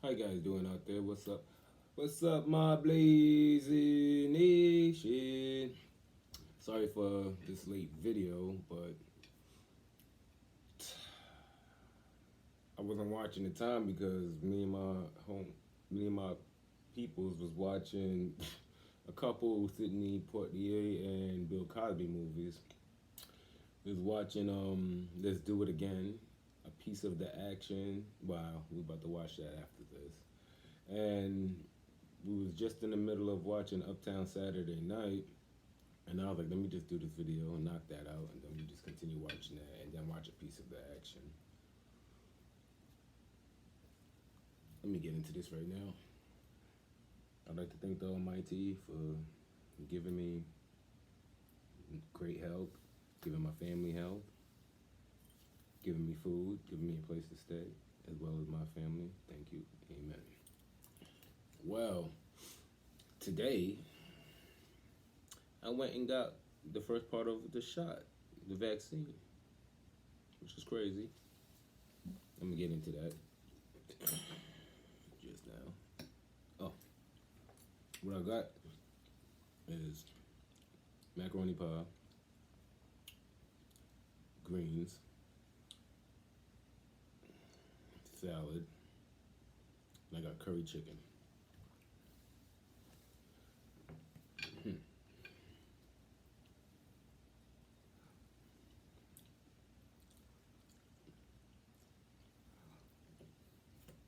How you guys doing out there? What's up? What's up, my blazing nation? Sorry for this late video, but I wasn't watching the time because me and my peoples was watching a couple Sidney Poitier and Bill Cosby movies. Was watching Let's Do It Again, a piece of the action. Wow, we about to watch that after this. And we was just in the middle of watching Uptown Saturday Night, and I was like, let me just do this video and knock that out, and then we just continue watching that, and then watch a piece of the action. Let me get into this right now. I'd like to thank the Almighty for giving me great health, giving my family health, giving me food, giving me a place to stay, as well as my family. Thank you. Amen. Well, today I went and got the first part of the shot, the vaccine, which is crazy. Let me get into that just now. Oh, what I got is macaroni pie, greens, salad, and I got curry chicken.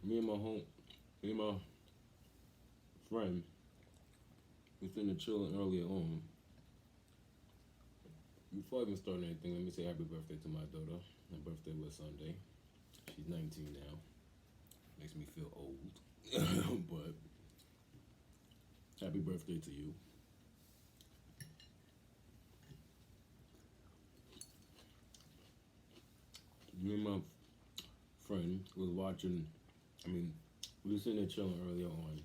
Me and my friend, we finna chilling earlier on. Before I even start anything, let me say happy birthday to my daughter. My birthday was Sunday. She's 19 now. Makes me feel old, but happy birthday to you. Me and my friend was watching. We were sitting there chilling earlier on,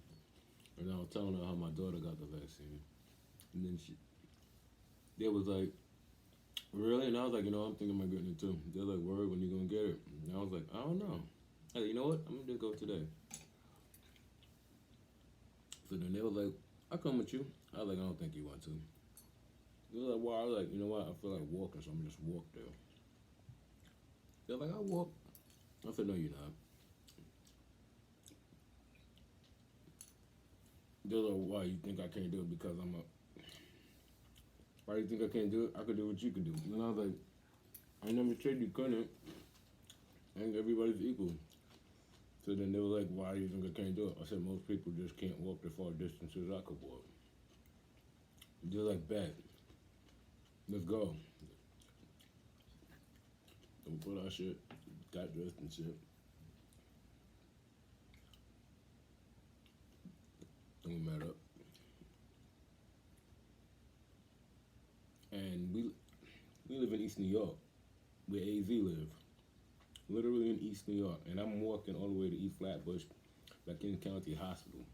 and I was telling her how my daughter got the vaccine, and then they was like, really? And I was like, I'm thinking about getting it too. They're like, word, when you gonna get it? And I was like, I don't know. I said, you know what? I'm gonna just go today. So then they were like, I'll come with you. I was like, I don't think you want to. They were like, well, I was like, you know what? I feel like walking, so I'm gonna just walk there. They're like, I'll walk. I said, no, you're not. They're like, why? You think I can't do it because I'm a... Why do you think I can't do it? I could do what you could do. And I was like, I never said you couldn't. I think everybody's equal. So then they were like, why do you think I can't do it? I said, most people just can't walk the far distances I could walk. They're like, bet. Let's go. Don't put our shit, got dressed and shit. Then we met up. And we live in East New York, where AZ live. Literally in East New York. And I'm walking all the way to East Flatbush, McKinney County Hospital.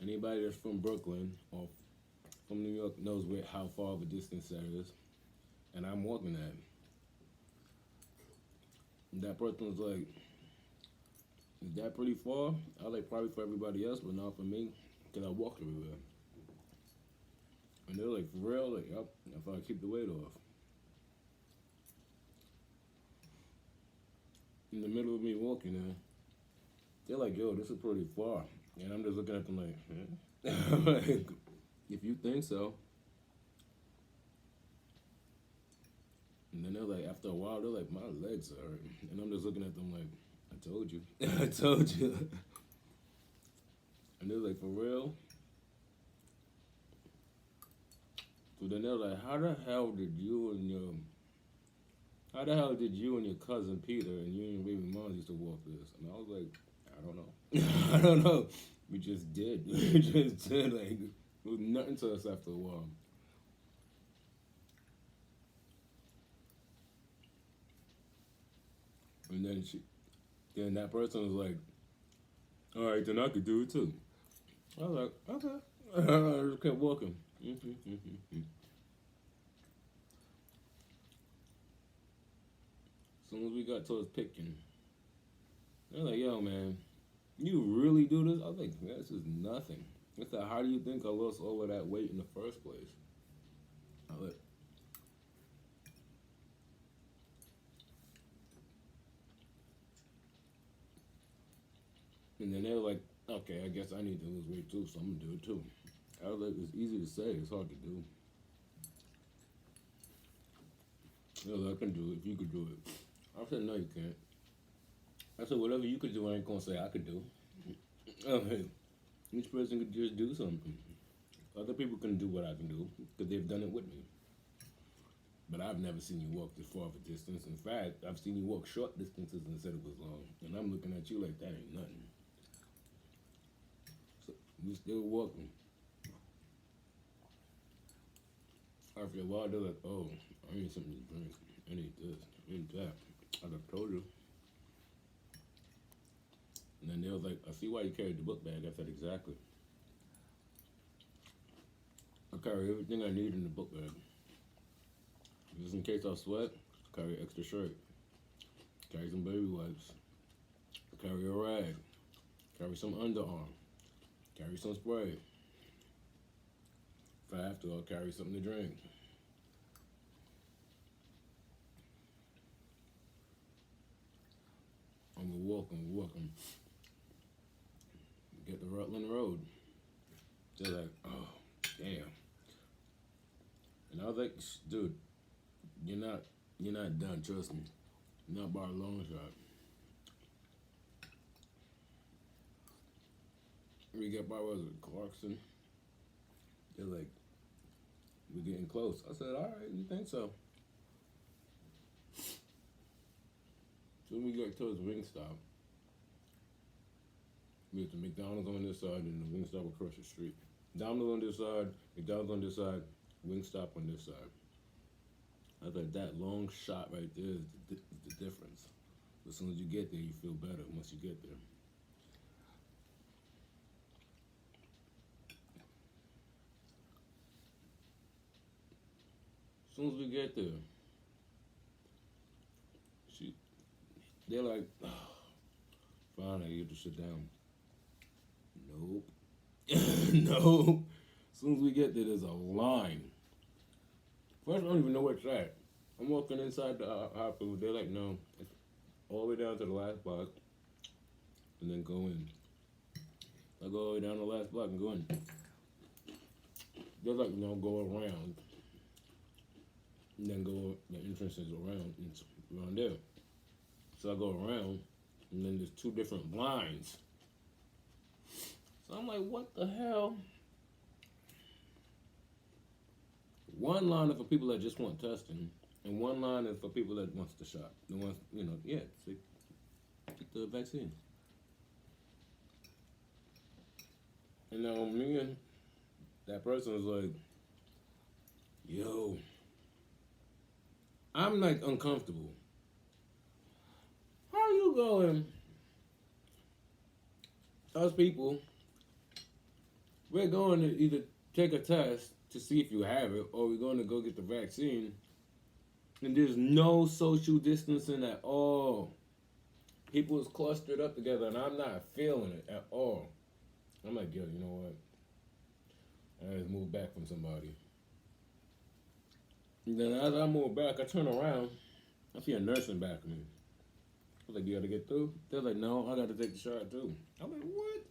Anybody that's from Brooklyn or from New York knows how far of a distance that is. And I'm walking that. And that person was like, is that pretty far? I was like, probably for everybody else, but not for me, because I walk everywhere. And they're like, for real? Like, yep, if I keep the weight off. In the middle of me walking there, they're like, yo, this is pretty far. And I'm just looking at them like, like, if you think so. And then they're like, after a while, they're like, my legs hurt. And I'm just looking at them like, I told you. I told you. And they're like, for real? So then they're like, how the hell did you and your cousin Peter and you and your baby mom used to walk this? And I was like, I don't know. I don't know. We just did. We just did. Like, it was nothing to us after a while. And then that person was like, all right, then I could do it too. I was like, okay. I just kept walking. As soon as we got towards Pitkin, they're like, yo, man, You really do this? I was like, man, this is nothing. I said, how do you think I lost all of that weight in the first place? I was like, and then they were like, okay, I guess I need to lose weight too, so I'm gonna do it too. I was like, it's easy to say, it's hard to do. They were like, I can do it if you could do it. I said, no, you can't. I said, whatever you could do, I ain't gonna say I could do. Okay, each person could just do something. Other people can do what I can do because they've done it with me. But I've never seen you walk this far of a distance. In fact, I've seen you walk short distances and said it was long. And I'm looking at you like that ain't nothing. So you still walking. After a while, they're like, oh, I need something to drink. I need this. I need that. I done told you. And then they was like, I see why you carried the book bag. I said, exactly. I carry everything I need in the book bag. Just in case I sweat, carry an extra shirt. Carry some baby wipes. Carry a rag. Carry some underarm. Carry some spray. If I have to, I'll carry something to drink. I'm walking. Get the Rutland Road. They're like, oh, damn. And I was like, dude, you're not done, trust me. Not by a long shot. We get by, was it Clarkson? They're like, we're getting close. I said, all right, you think so? So we get towards Wingstop. We have the McDonald's on this side and the Wingstop across the street. Domino's on this side, McDonald's on this side, Wingstop on this side. I thought that long shot right there is the difference. As soon as you get there, you feel better once you get there. As soon as we get there, she, they're like, oh, fine, I get to sit down. Nope. No. As soon as we get there, there's a line. First, I don't even know where it's at. I'm walking inside the hot food. They're like, no, it's all the way down to the last block, and then go in. I go all the way down the last block and go in. They're like, no, go around. And then go, the entrance is around, it's around there. So I go around, and then there's two different lines. So I'm like, what the hell? One line is for people that just want testing, and one line is for people that wants the shot. The ones, get the vaccine. And now me and that person was like, yo, I'm like uncomfortable. How are you going? Us people, we're going to either take a test to see if you have it, or we're going to go get the vaccine, and there's no social distancing at all. People is clustered up together, and I'm not feeling it at all. I'm like, yo, you know what? I just moved back from somebody. And then as I move back, I turn around, I see a nurse in back of me. I was like, you gotta get through? They're like, no, I gotta take the shot too. I'm like, what?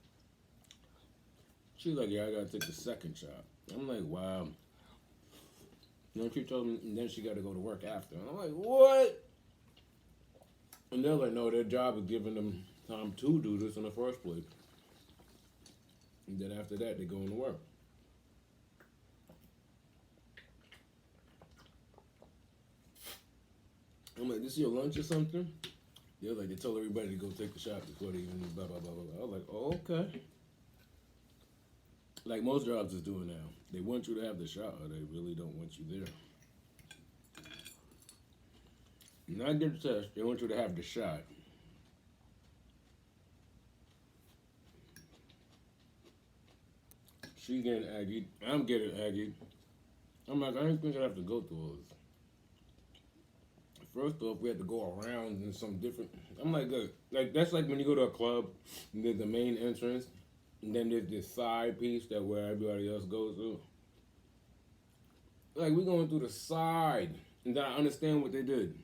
She's like, yeah, I gotta take the second shot. I'm like, wow. And then she told me, and then she gotta go to work after. And I'm like, what? And they're like, no, their job is giving them time to do this in the first place. And then after that, they go into work. I'm like, this is your lunch or something? They're like, they told everybody to go take the shot before they even blah, blah, blah, blah. I was like, oh, okay. Like most jobs is doing now. They want you to have the shot, or they really don't want you there. Not get the test, they want you to have the shot. She getting aggy, I'm getting aggy. I'm like, I don't think I have to go through all this. First off, we had to go around in some different. I'm like, look, like that's like when you go to a club, and there's the main entrance, and then there's this side piece that where everybody else goes to. Like we going through the side, and then I understand what they did.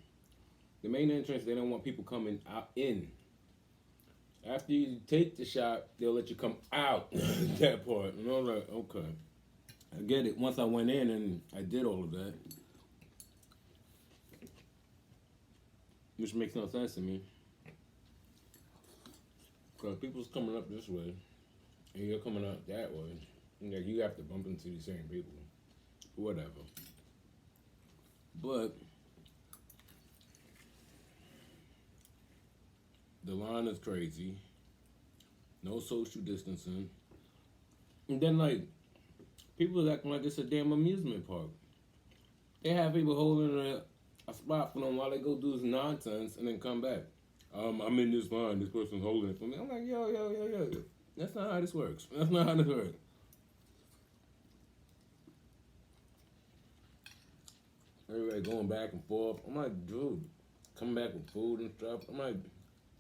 The main entrance, they don't want people coming out in. After you take the shot, they'll let you come out that part. And I was like, okay, I get it. Once I went in and I did all of that, which makes no sense to me, because people's coming up this way, and you're coming out that way. And like you have to bump into the same people, whatever. But the line is crazy. No social distancing. And then like people acting like it's a damn amusement park. They have people holding a spot for them while they go do this nonsense and then come back. I'm in this line, this person's holding it for me. I'm like, yo. That's not how this works. That's not how this works. Everybody going back and forth. I'm like, dude, coming back with food and stuff. I'm like,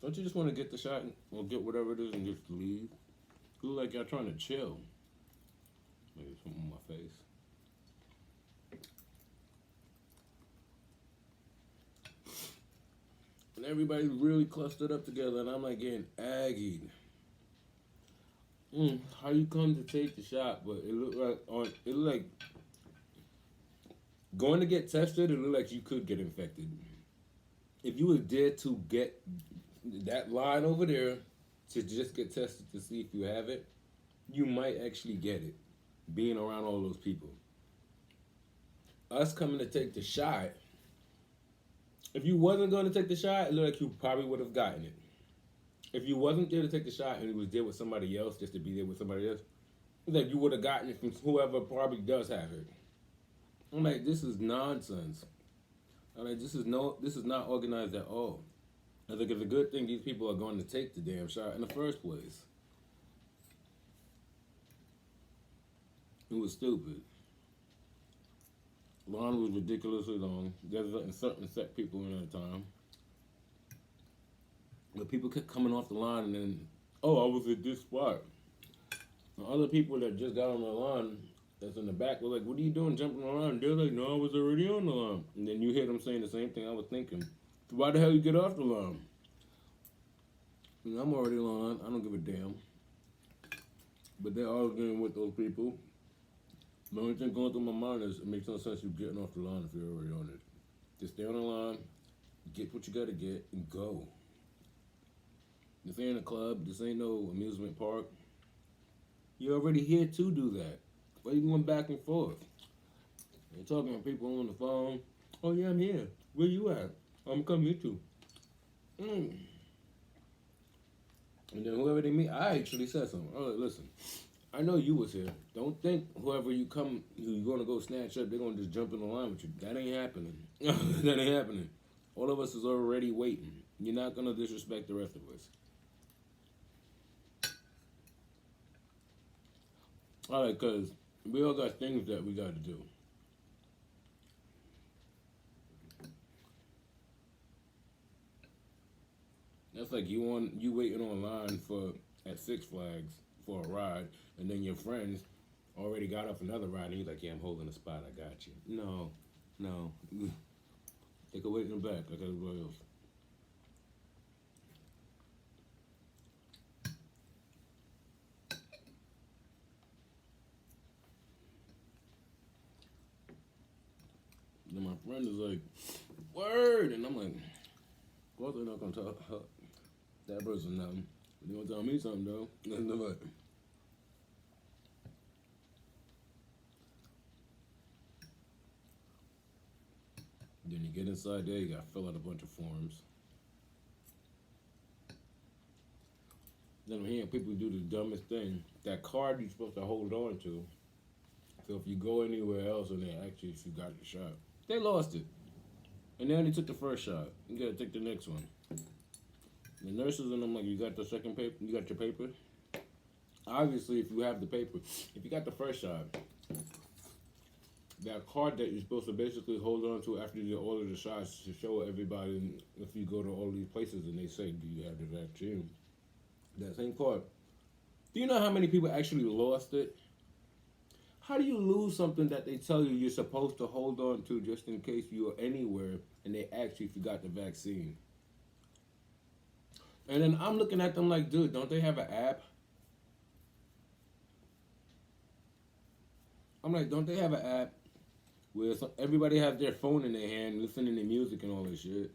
don't you just want to get the shot or get whatever it is and just leave? You look like y'all trying to chill. Maybe something on my face. And everybody's really clustered up together, and I'm like getting aggied. How you come to take the shot, but it looked like going to get tested. It looked like you could get infected. If you was there to get that line over there to just get tested to see if you have it, you might actually get it, being around all those people. Us coming to take the shot, if you wasn't going to take the shot, it looked like you probably would have gotten it. If you wasn't there to take the shot and you was there with somebody else, just to be there with somebody else, it's like you would have gotten it from whoever probably does have it. I'm like, this is nonsense. I'm like, this is not organized at all. I think it's a good thing these people are going to take the damn shot in the first place. It was stupid. Line was ridiculously long. There's certain set people in at a time. But people kept coming off the line and then, oh, I was at this spot. And other people that just got on the line that's in the back were like, what are you doing jumping around? They're like, no, I was already on the line. And then you hear them saying the same thing I was thinking. Why the hell you get off the line? And I'm already on the line. I don't give a damn. But they're arguing with those people. The only thing going through my mind is it makes no sense you getting off the line if you're already on it. Just stay on the line, get what you gotta get, and go. This ain't a club. This ain't no amusement park. You're already here to do that. Why are you going back and forth? You're talking to people on the phone. Oh yeah, I'm here. Where you at? I'm coming here too. And then whoever they meet, I actually said something. Oh, listen, I know you was here. Don't think whoever you're gonna go snatch up, they're gonna just jump in the line with you. That ain't happening. That ain't happening. All of us is already waiting. You're not gonna disrespect the rest of us. All right, cause we all got things that we got to do. That's like you waiting on line at Six Flags for a ride, and then your friends already got off another ride, and you're like, yeah, I'm holding a spot, I got you. No. They could wait in the back like everybody else. Then my friend is like, word, and I'm like, of course they're not gonna talk that person nothing. They gonna tell me something though. Nothing about it. Then you get inside there, you gotta fill out a bunch of forms. Then I'm hearing people do the dumbest thing. That card you're supposed to hold on to. So if you go anywhere else and they ask you if you got the shot, they lost it. And they only took the first shot. You gotta take the next one. The nurses and I'm like, you got the second paper? You got your paper? Obviously, if you have the paper, if you got the first shot, that card that you're supposed to basically hold on to after you order the shots to show everybody if you go to all these places and they say, "Do you have the vaccine?" That same card. Do you know how many people actually lost it? How do you lose something that they tell you you're supposed to hold on to just in case you're anywhere and they actually forgot the vaccine? And then I'm looking at them like, dude, don't they have an app? I'm like, don't they have an app where everybody has their phone in their hand listening to music and all this shit?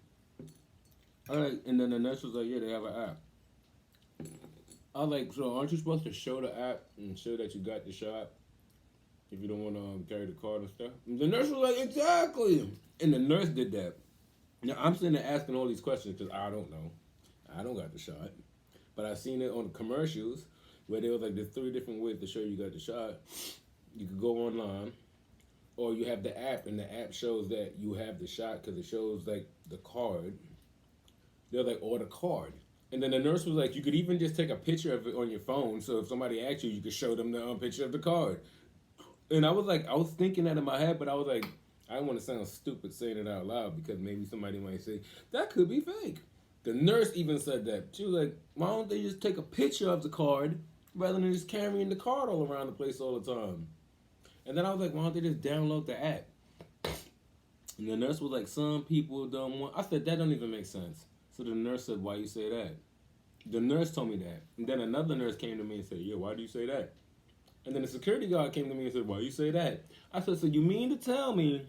I'm like, and then the nurse was like, yeah, they have an app. I was like, so aren't you supposed to show the app and show that you got the shot if you don't want to carry the card and stuff? And the nurse was like, exactly. And the nurse did that. Now, I'm sitting there asking all these questions because I don't know. I don't got the shot. But I seen it on the commercials where they was like, there's 3 different ways to show you got the shot. You could go online, or you have the app, and the app shows that you have the shot because it shows like the card. They're like, or the card. And then the nurse was like, you could even just take a picture of it on your phone, so if somebody asks you, you could show them the picture of the card. And I was like, I was thinking that in my head, but I was like, I don't want to sound stupid saying it out loud because maybe somebody might say, that could be fake. The nurse even said that. She was like, why don't they just take a picture of the card rather than just carrying the card all around the place all the time? And then I was like, why don't they just download the app? And the nurse was like, some people don't want. I said, that don't even make sense. So the nurse said, why you say that? The nurse told me that. And then another nurse came to me and said, yeah, why do you say that? And then the security guard came to me and said, why you say that? I said, so you mean to tell me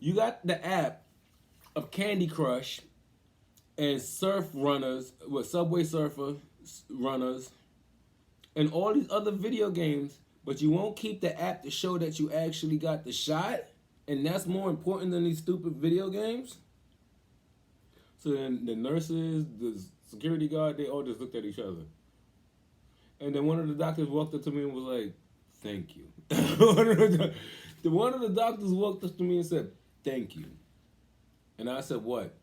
you got the app of Candy Crush and Surf Runners, with Subway Surfer Runners, and all these other video games, but you won't keep the app to show that you actually got the shot? And that's more important than these stupid video games? So then the nurses, the security guard, they all just looked at each other. And then one of the doctors walked up to me and was like, thank you. One of the doctors walked up to me and said, thank you. And I said, what?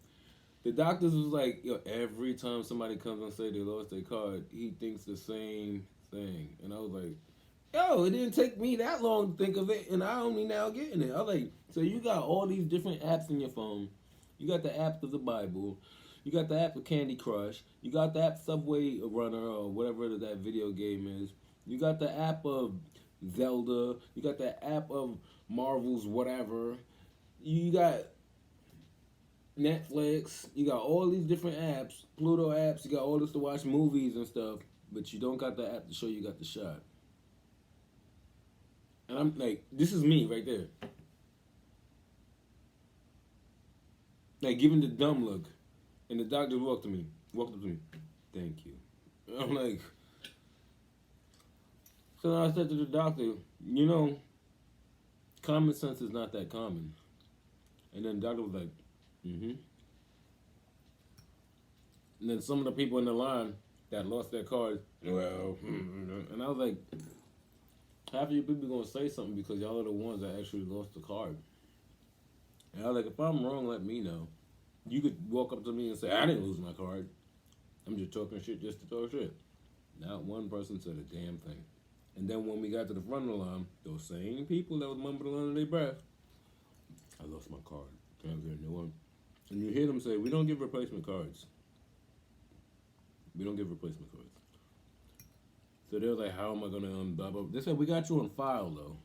The doctors was like, yo, every time somebody comes and say they lost their card, he thinks the same thing. And I was like, yo, it didn't take me that long to think of it, and I only now getting it. I was like, so you got all these different apps in your phone. You got the app of the Bible. You got the app of Candy Crush. You got the app Subway Runner or whatever that video game is. You got the app of Zelda. You got the app of Marvel's whatever. You got Netflix. You got all these different apps, Pluto apps. You got all this to watch movies and stuff, but you don't got the app to show you got the shot. And I'm like, this is me right there. Like giving the dumb look. And the doctor walked up to me, thank you. And I'm like, so I said to the doctor, you know, common sense is not that common. And then the doctor was like, mm-hmm. And then some of the people in the line that lost their cards, well, and I was like, half of you people gonna say something because y'all are the ones that actually lost the card. And I was like, if I'm wrong, let me know. You could walk up to me and say, I didn't lose my card. I'm just talking shit just to talk shit. Not one person said a damn thing. And then when we got to the front of the line, those same people that was mumbling under their breath, I lost my card. Can I get a new one? And you hear them say, we don't give replacement cards. We don't give replacement cards. So they're like, how am I going to blah, blah. They said, we got you on file, though.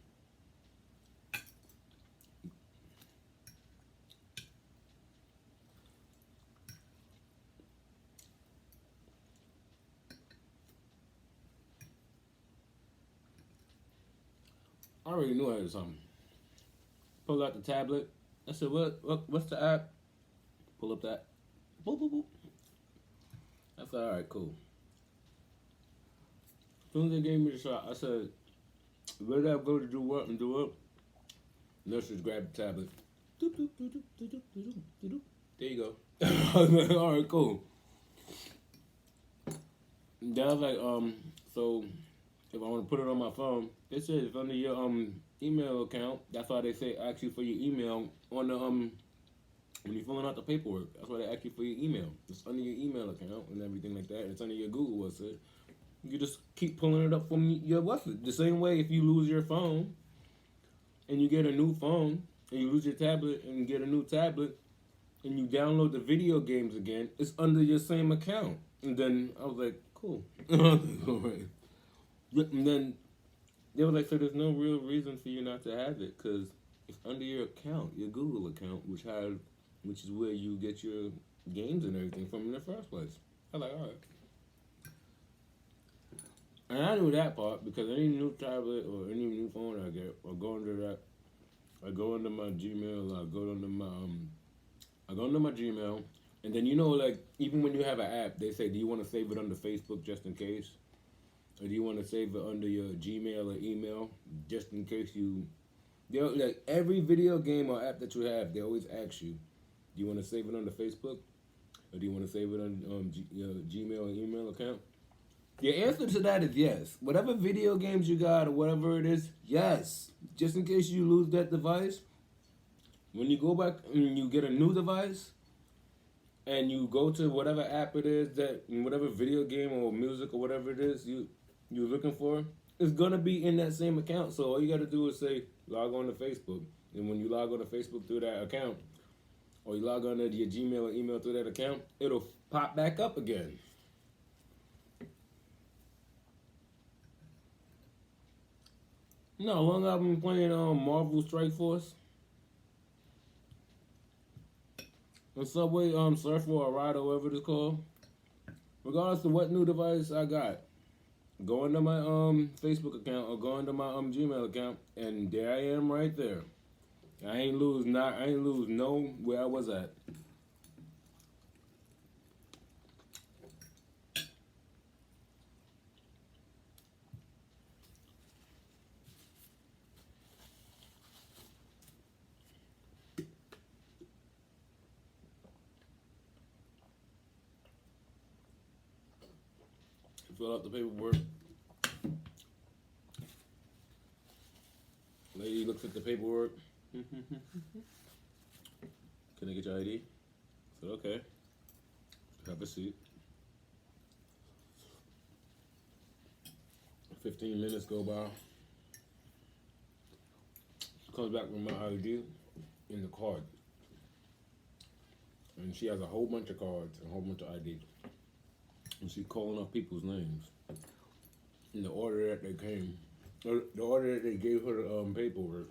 I already knew I had something. Pull out the tablet. I said, what's the app? Pull up that. Boop, boop, boop. I said, all right, cool. As soon as they gave me the shot, I said, where did I go to do what and do what? Nurse just grabbed the tablet. Doop, doop, doop, doop, doop, doop, doop, doop. There you go. I was like, all right, cool. Then I was like, so if I want to put it on my phone, it says it's under your email account. That's why they say ask you for your email on the when you're filling out the paperwork. That's why they ask you for your email. It's under your email account and everything like that. It's under your Google what's it. You just keep pulling it up from your what's it. The same way if you lose your phone, and you get a new phone, and you lose your tablet, and you get a new tablet, and you download the video games again, it's under your same account. And then I was like, cool. All right. And then they were like, so there's no real reason for you not to have it because it's under your account, your Google account, which is where you get your games and everything from in the first place. I was like, all right. And I knew that part because any new tablet or any new phone I get, I go under that. I go under my Gmail. I go under my Gmail, and then like even when you have an app, they say, do you want to save it under Facebook just in case, or do you want to save it under your Gmail or email just in case you? They like every video game or app that you have, they always ask you, do you want to save it under Facebook, or do you want to save it on your Gmail or email account? The answer to that is yes. Whatever video games you got or whatever it is, yes. Just in case you lose that device, when you go back and you get a new device and you go to whatever app it is whatever video game or music or whatever it is you're looking for, it's gonna be in that same account. So all you gotta do is say log on to Facebook. And when you log on to Facebook through that account, or you log on to your Gmail or email through that account, it'll pop back up again. No, long I've been playing Marvel Strike Force. On Subway, Surf or a Ride or whatever it's called. Regardless of what new device I got, go into my Facebook account or go into my Gmail account, and there I am right there. I ain't lose no where I was at. Fill out the paperwork. Lady looks at the paperwork. Can I get your ID? I said, okay. Have a seat. 15 minutes go by. She comes back with my ID in the card. And she has a whole bunch of cards, a whole bunch of ID. And she's calling up people's names in the order that they came, or the order that they gave her the paperwork.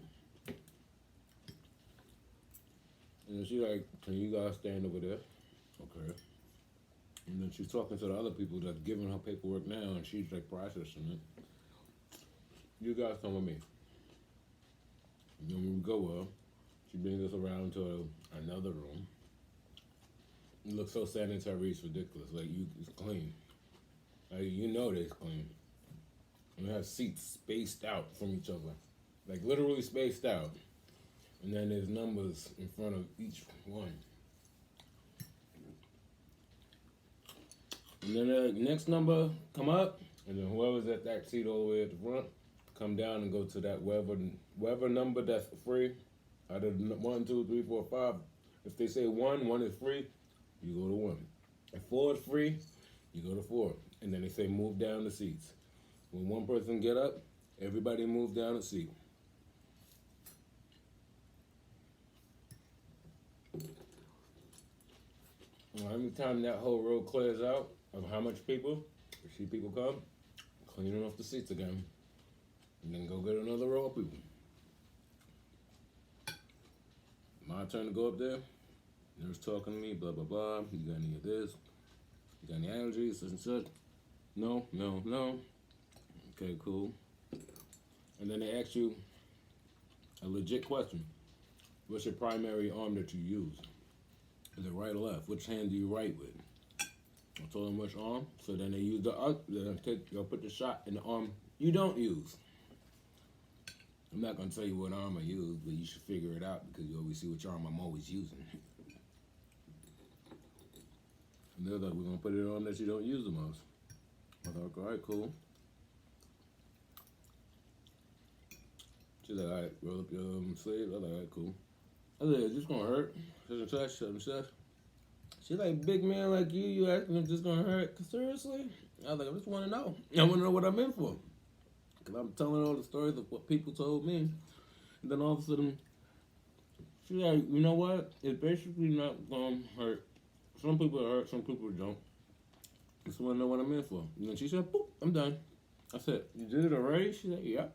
And then she's like, can you guys stand over there? Okay. And then she's talking to the other people that's giving her paperwork now, and she's like processing it. You guys come with me. And then when we go up, she brings us around to another room. It looks so sanitary, it's ridiculous. Like, it's clean. Like, it's clean. And it has seats spaced out from each other. Like, literally spaced out. And then there's numbers in front of each one. And then the next number come up, and then whoever's at that seat all the way at the front, come down and go to that whatever number that's free. Out of 1, 2, 3, 4, 5. If they say 1 is free, you go to 1. If 4 is free, you go to 4. And then they say move down the seats. When one person get up, everybody move down the seat. Every time that whole row clears out of how much people, you see people come, cleaning off the seats again. And then go get another row of people. My turn to go up there. Nurse talking to me, blah, blah, blah. You got any of this? You got any allergies, such and such? No. Okay, cool. And then they ask you a legit question. What's your primary arm that you use? Is it right or left? Which hand do you write with? I told them which arm. So then they use they'll put the shot in the arm you don't use. I'm not going to tell you what arm I use, but you should figure it out because you always see which arm I'm always using. And they're like, we're going to put it on that you don't use the most. I thought, all right, cool. She's like, all right, roll up your sleeve. I was like, all right, cool. I said, is this going to hurt? Such and such. She's like, big man like you asking if this going to hurt? Seriously? I was like, I just want to know. I want to know what I'm in for. Because I'm telling all the stories of what people told me. And then all of a sudden, she's like, you know what? It's basically not gonna hurt. Some people it hurt, some people it don't. Just want to know what I'm in for. And then she said, boop, I'm done. I said, you did it already? She said, yeah.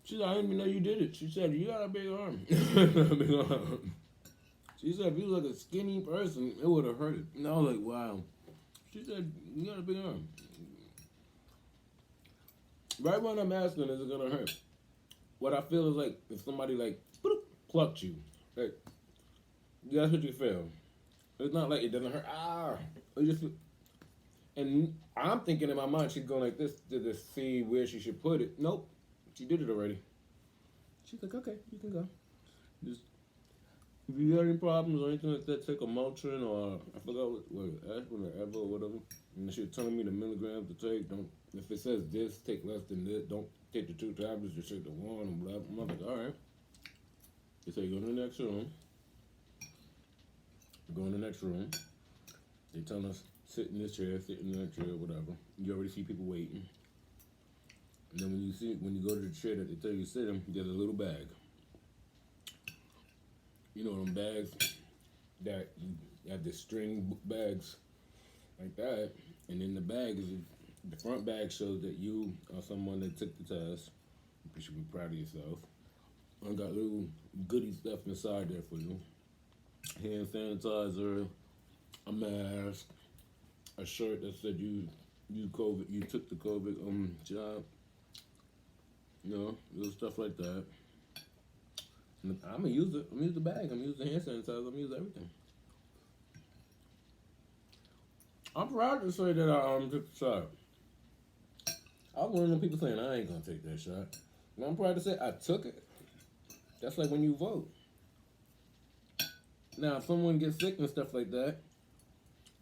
She said, I didn't even know you did it. She said, you got a big arm. Big arm. She said, if you was like a skinny person, it would have hurt it. And I was like, wow. She said, you got a big arm. Right when I'm asking, is it going to hurt? What I feel is like if somebody like plucked you. Like, that's what you feel. It's not like it doesn't hurt. It just, and I'm thinking in my mind, she's going like this to see where she should put it. Nope. She did it already. She's like, okay, you can go. Just, if you got any problems or anything like that, take a Motrin or I forgot what aspirin or Evo or whatever. And she was telling me the milligrams to take. Don't, if it says this, take less than this. Don't take the 2 tablets, just take the 1 and blah. I'm like, all right. They say go to the next room. Go in the next room. They tell us sit in this chair, sit in that chair, whatever. You already see people waiting. And then when you go to the chair that they tell you to sit in, there's a little bag. You know them bags that you have the string bags like that, and in the bag is the front bag shows that you are someone that took the test. You should be proud of yourself. I got little goody stuff inside there for you: hand sanitizer, a mask, a shirt that said you took the COVID job. You know, little stuff like that. And I'm gonna use it. I'm gonna use the bag. I'm gonna use the hand sanitizer. I'm gonna use everything. I'm proud to say that I took the shot. I was one of them people saying I ain't gonna take that shot. And I'm proud to say I took it. That's like when you vote. Now, if someone gets sick and stuff like that,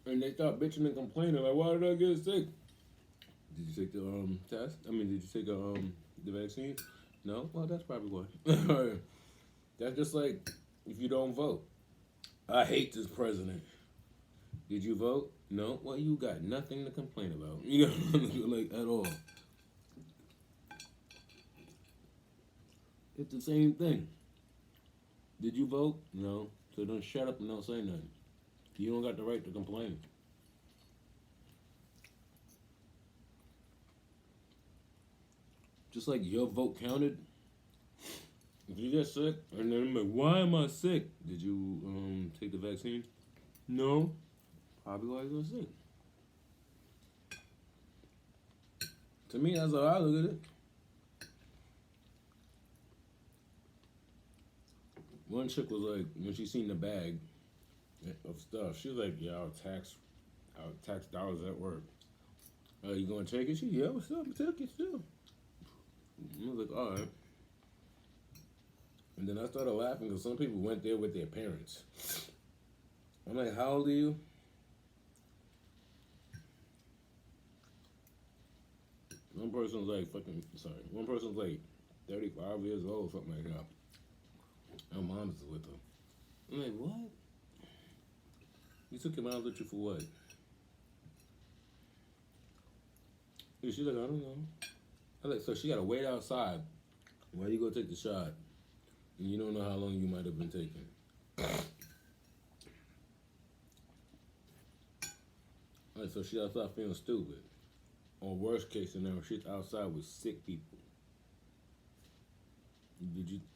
and they start bitching and complaining, like, why did I get sick? Did you take the test? I mean, did you take the vaccine? No? Well, that's probably why. That's just like if you don't vote. I hate this president. Did you vote? No? Well, you got nothing to complain about. You know, like, at all. It's the same thing. Did you vote? No. So don't shut up and don't say nothing. You don't got the right to complain. Just like your vote counted. If you get sick, and then I'm like, why am I sick? Did you take the vaccine? No. Probably why you're sick. To me, that's how I look at it. One chick was like, when she seen the bag of stuff, she was like, yeah, I'll tax dollars at work. You gonna take it? She, yeah, what's up? Take it still. I was like, all right. And then I started laughing because some people went there with their parents. I'm like, how old are you? One person's like one person's like 35 years old, something like that. My mom's with her. I'm like, what? You took your mom with you for what? And she's like, I don't know. I was like, so she gotta wait outside while you go take the shot. And you don't know how long you might have been taking. Like, so she outside feeling stupid. Or worst case scenario, she's outside with sick people.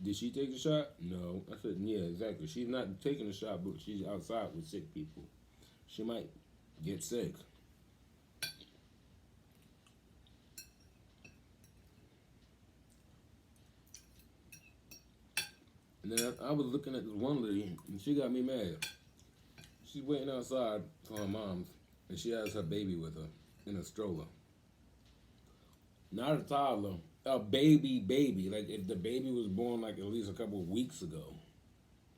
Did she take the shot? No. I said, yeah, exactly. She's not taking the shot, but she's outside with sick people. She might get sick. And then I was looking at this one lady, and she got me mad. She's waiting outside for her mom's, and she has her baby with her in a stroller. Not a toddler, a baby. Like if the baby was born like at least a couple of weeks ago.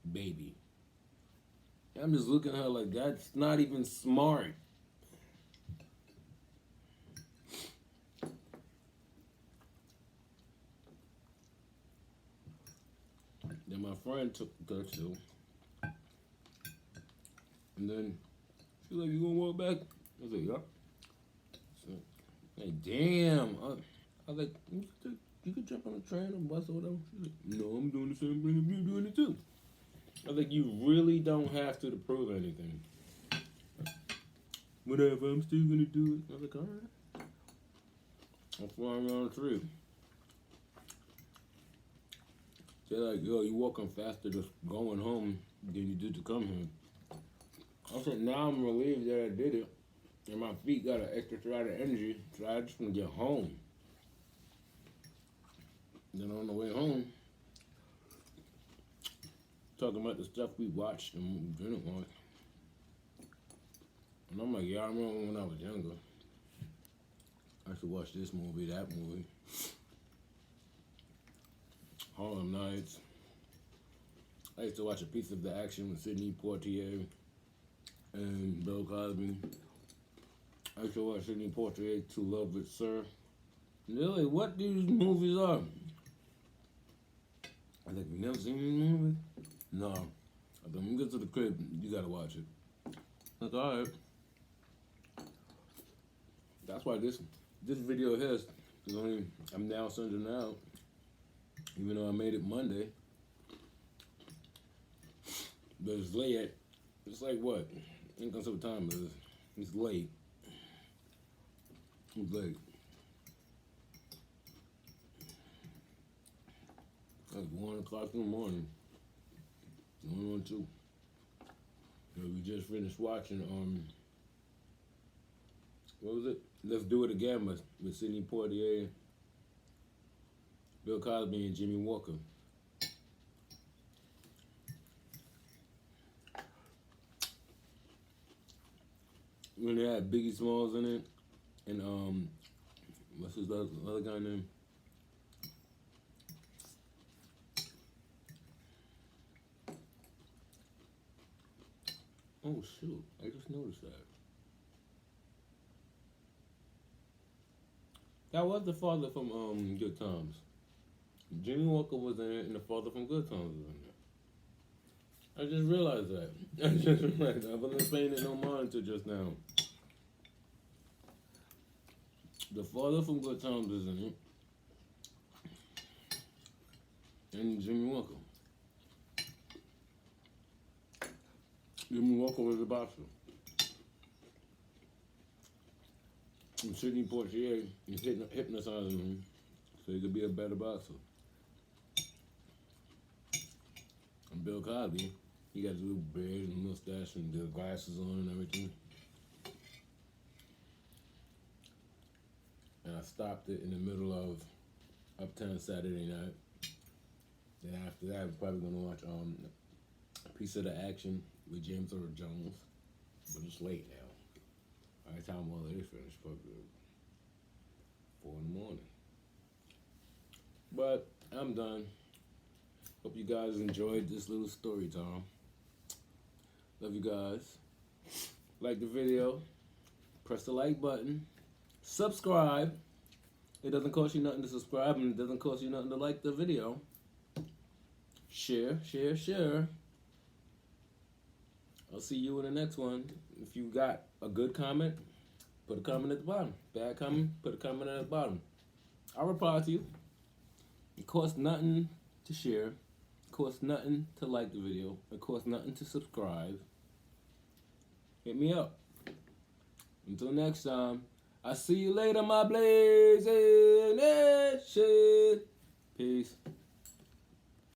Baby. And I'm just looking at her like, that's not even smart. Then my friend took the too. And then she was like, you gonna walk back? I was like, yeah. So, like, damn. I was like, you could jump on a train or bus or whatever. She's like, no, I'm doing the same thing. You're doing it too. I was like, you really don't have to prove anything. Whatever, I'm still gonna do it. I was like, all right. I'm flying on a tree. They're like, yo, you walking faster just going home than you did to come here. I said, now I'm relieved that I did it. And my feet got an extra stride of energy, so I just want to get home. Then on the way home, talking about the stuff we watched and we didn't watch. And I'm like, yeah, I remember when I was younger. I used to watch this movie, that movie. Harlem Nights. I used to watch a piece of the action with Sidney Poitier and Bill Cosby. I used to watch Sidney Poitier, To Love with Sir. And they're like, what these movies are? I think, you never seen these movies? No. I think, when you get to the crib, you gotta watch it. That's alright. That's why this video has, because I'm now sending it out. Even though I made it Monday. But it's late. It's like what? I ain't gonna say what time it is. It's late. It's late. Like 1 o'clock in the morning. 1 or 2. So we just finished watching what was it? Let's Do It Again with Sidney Poitier, Bill Cosby, and Jimmy Walker. When they had Biggie Smalls in it, and what's his other guy name? Oh shoot! I just noticed that. That was the father from Good Times. Jimmy Walker was in it, and the father from Good Times was in it. I just realized that. I just realized that. I wasn't paying it no mind until just now. The father from Good Times is in it. And Jimmy Walker. Jimmy Walker was a boxer. And Sidney Poitier is hypnotizing him so he could be a better boxer. And Bill Cosby, he got his little beard and mustache and the glasses on and everything. And I stopped it in the middle of Uptown Saturday Night. Then after that, I'm probably gonna watch a piece of the action with James Earl Jones. But it's late now. By the time all of this finished, probably 4 in the morning. But I'm done. Hope you guys enjoyed this little story time. Love you guys. Like the video. Press the like button. Subscribe. It doesn't cost you nothing to subscribe, and it doesn't cost you nothing to like the video. Share, share, share. I'll see you in the next one. If you got a good comment, put a comment at the bottom. Bad comment, put a comment at the bottom. I'll reply to you. It costs nothing to share. It costs nothing to like the video. It costs nothing to subscribe. Hit me up. Until next time, I'll see you later, my blazing nation. Peace.